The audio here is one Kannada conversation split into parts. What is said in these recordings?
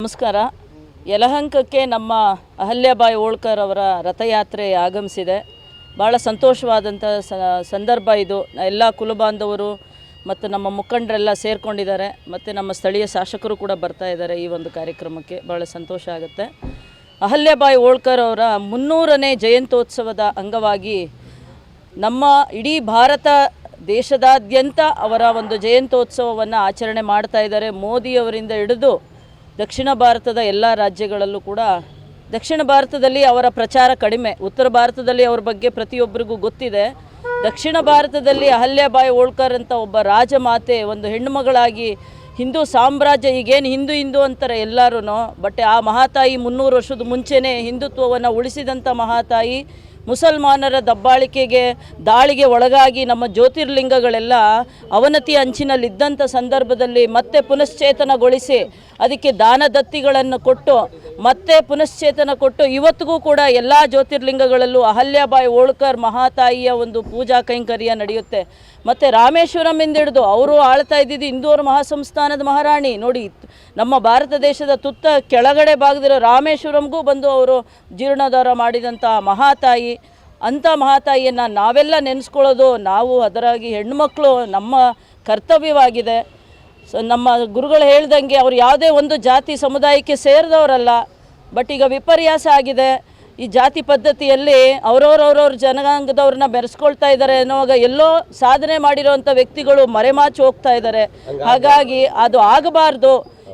ನಮಸ್ಕಾರ. ಯಲಹಂಕಕ್ಕೆ ನಮ್ಮ ಅಹಲ್ಯಾಬಾಯಿ ಹೋಳ್ಕರ್ ಅವರ ರಥಯಾತ್ರೆ ಆಗಮಿಸಿದೆ. ಭಾಳ ಸಂತೋಷವಾದಂಥ ಸಂದರ್ಭ ಇದು. ಎಲ್ಲ ಕುಲಬಾಂಧವರು ಮತ್ತು ನಮ್ಮ ಮುಖಂಡರೆಲ್ಲ ಸೇರಿಕೊಂಡಿದ್ದಾರೆ ಮತ್ತು ನಮ್ಮ ಸ್ಥಳೀಯ ಶಾಸಕರು ಕೂಡ ಬರ್ತಾ ಇದ್ದಾರೆ ಈ ಒಂದು ಕಾರ್ಯಕ್ರಮಕ್ಕೆ. ಭಾಳ ಸಂತೋಷ ಆಗುತ್ತೆ. ಅಹಲ್ಯಾಬಾಯಿ ಹೋಳ್ಕರ್ ಅವರ 300ನೇ ಜಯಂತ್ಯೋತ್ಸವದ ಅಂಗವಾಗಿ ನಮ್ಮ ಇಡೀ ಭಾರತ ದೇಶದಾದ್ಯಂತ ಅವರ ಒಂದು ಜಯಂತ್ಯೋತ್ಸವವನ್ನು ಆಚರಣೆ ಮಾಡ್ತಾ ಇದ್ದಾರೆ. ಮೋದಿಯವರಿಂದ ಹಿಡಿದು ದಕ್ಷಿಣ ಭಾರತದ ಎಲ್ಲ ರಾಜ್ಯಗಳಲ್ಲೂ ಕೂಡ. ದಕ್ಷಿಣ ಭಾರತದಲ್ಲಿ ಅವರ ಪ್ರಚಾರ ಕಡಿಮೆ, ಉತ್ತರ ಭಾರತದಲ್ಲಿ ಅವ್ರ ಬಗ್ಗೆ ಪ್ರತಿಯೊಬ್ಬರಿಗೂ ಗೊತ್ತಿದೆ. ದಕ್ಷಿಣ ಭಾರತದಲ್ಲಿ ಅಹಲ್ಯಾಬಾಯಿ ಹೋಳ್ಕರ್ ಅಂತ ಒಬ್ಬ ರಾಜಮಾತೆ, ಒಂದು ಹೆಣ್ಣುಮಗಳಾಗಿ ಹಿಂದೂ ಸಾಮ್ರಾಜ್ಯ, ಈಗೇನು ಹಿಂದೂ ಅಂತಾರೆ ಎಲ್ಲರೂ, ಬಟ್ ಆ ಮಹಾತಾಯಿ 300 ವರ್ಷದ ಮುಂಚೆನೇ ಹಿಂದುತ್ವವನ್ನು ಉಳಿಸಿದಂಥ ಮಹಾತಾಯಿ ಮುಸಲ್ಮಾನರ ದಬ್ಬಾಳಿಕೆಗೆ ದಾಳಿಗೆ ಒಳಗಾಗಿ ನಮ್ಮ ಜ್ಯೋತಿರ್ಲಿಂಗಗಳೆಲ್ಲ ಅವನತಿ ಅಂಚಿನಲ್ಲಿದ್ದಂಥ ಸಂದರ್ಭದಲ್ಲಿ ಮತ್ತೆ ಪುನಶ್ಚೇತನಗೊಳಿಸಿ ಅದಕ್ಕೆ ದಾನ ದತ್ತಿಗಳನ್ನು ಕೊಟ್ಟು ಮತ್ತೆ ಪುನಶ್ಚೇತನ ಕೊಟ್ಟು ಇವತ್ತಿಗೂ ಕೂಡ ಎಲ್ಲ ಜ್ಯೋತಿರ್ಲಿಂಗಗಳಲ್ಲೂ ಅಹಲ್ಯಾಬಾಯಿ ಹೋಳ್ಕರ್ ಮಹಾತಾಯಿಯ ಒಂದು ಪೂಜಾ ಕೈಂಕರ್ಯ ನಡೆಯುತ್ತೆ. ಮತ್ತು ರಾಮೇಶ್ವರಮಿಂದ ಹಿಡಿದು ಅವರು ಆಳ್ತಾ ಇದ್ದಿದ್ದು ಇಂದೋರ್ ಮಹಾಸಂಸ್ಥಾನದ ಮಹಾರಾಣಿ. ನೋಡಿ, ನಮ್ಮ ಭಾರತ ದೇಶದ ತುತ್ತ ಕೆಳಗಡೆ ಭಾಗದಿರೋ ರಾಮೇಶ್ವರಂಗೂ ಬಂದು ಅವರು ಜೀರ್ಣೋದ್ಧಾರ ಮಾಡಿದಂಥ ಮಹಾತಾಯಿ. ಅಂಥ ಮಹಾತಾಯಿಯನ್ನು ನಾವೆಲ್ಲ ನೆನೆಸ್ಕೊಳ್ಳೋದು, ನಾವು ಅದರಾಗಿ ಹೆಣ್ಣುಮಕ್ಕಳು ನಮ್ಮ ಕರ್ತವ್ಯವಾಗಿದೆ. ನಮ್ಮ ಗುರುಗಳು ಹೇಳ್ದಂಗೆ ಅವ್ರು ಯಾವುದೇ ಒಂದು ಜಾತಿ ಸಮುದಾಯಕ್ಕೆ ಸೇರಿದವರಲ್ಲ. ಬಟ್ ಈಗ ವಿಪರ್ಯಾಸ ಆಗಿದೆ. ಈ ಜಾತಿ ಪದ್ಧತಿಯಲ್ಲಿ ಅವ್ರವ್ರ ಜನಾಂಗದವ್ರನ್ನ ಬೆರೆಸ್ಕೊಳ್ತಾ ಇದ್ದಾರೆ ಅನ್ನೋವಾಗ ಎಲ್ಲೋ ಸಾಧನೆ ಮಾಡಿರೋವಂಥ ವ್ಯಕ್ತಿಗಳು ಮರೆಮಾಚಿ ಹೋಗ್ತಾ ಇದ್ದಾರೆ. ಹಾಗಾಗಿ ಅದು ಆಗಬಾರ್ದು.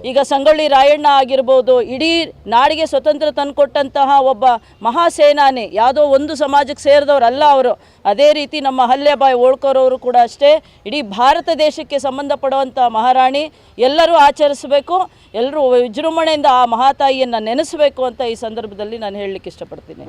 ಈಗ ಸಂಗೊಳ್ಳಿ ರಾಯಣ್ಣ ಆಗಿರ್ಬೋದು, ಇಡೀ ನಾಡಿಗೆ ಸ್ವತಂತ್ರ ತಂದುಕೊಟ್ಟಂತಹ ಒಬ್ಬ ಮಹಾಸೇನಾನಿ, ಯಾವುದೋ ಒಂದು ಸಮಾಜಕ್ಕೆ ಸೇರಿದವರಲ್ಲ ಅವರು. ಅದೇ ರೀತಿ ನಮ್ಮ ಅಹಲ್ಯಾಬಾಯಿ ಹೋಳ್ಕರ್ ಅವರು ಕೂಡ ಅಷ್ಟೇ ಇಡೀ ಭಾರತ ದೇಶಕ್ಕೆ ಸಂಬಂಧಪಡುವಂಥ ಮಹಾರಾಣಿ. ಎಲ್ಲರೂ ಆಚರಿಸಬೇಕು, ಎಲ್ಲರೂ ವಿಜೃಂಭಣೆಯಿಂದ ಆ ಮಹಾತಾಯಿಯನ್ನು ನೆನೆಸಬೇಕು ಅಂತ ಈ ಸಂದರ್ಭದಲ್ಲಿ ನಾನು ಹೇಳಲಿಕ್ಕೆ ಇಷ್ಟಪಡ್ತೀನಿ.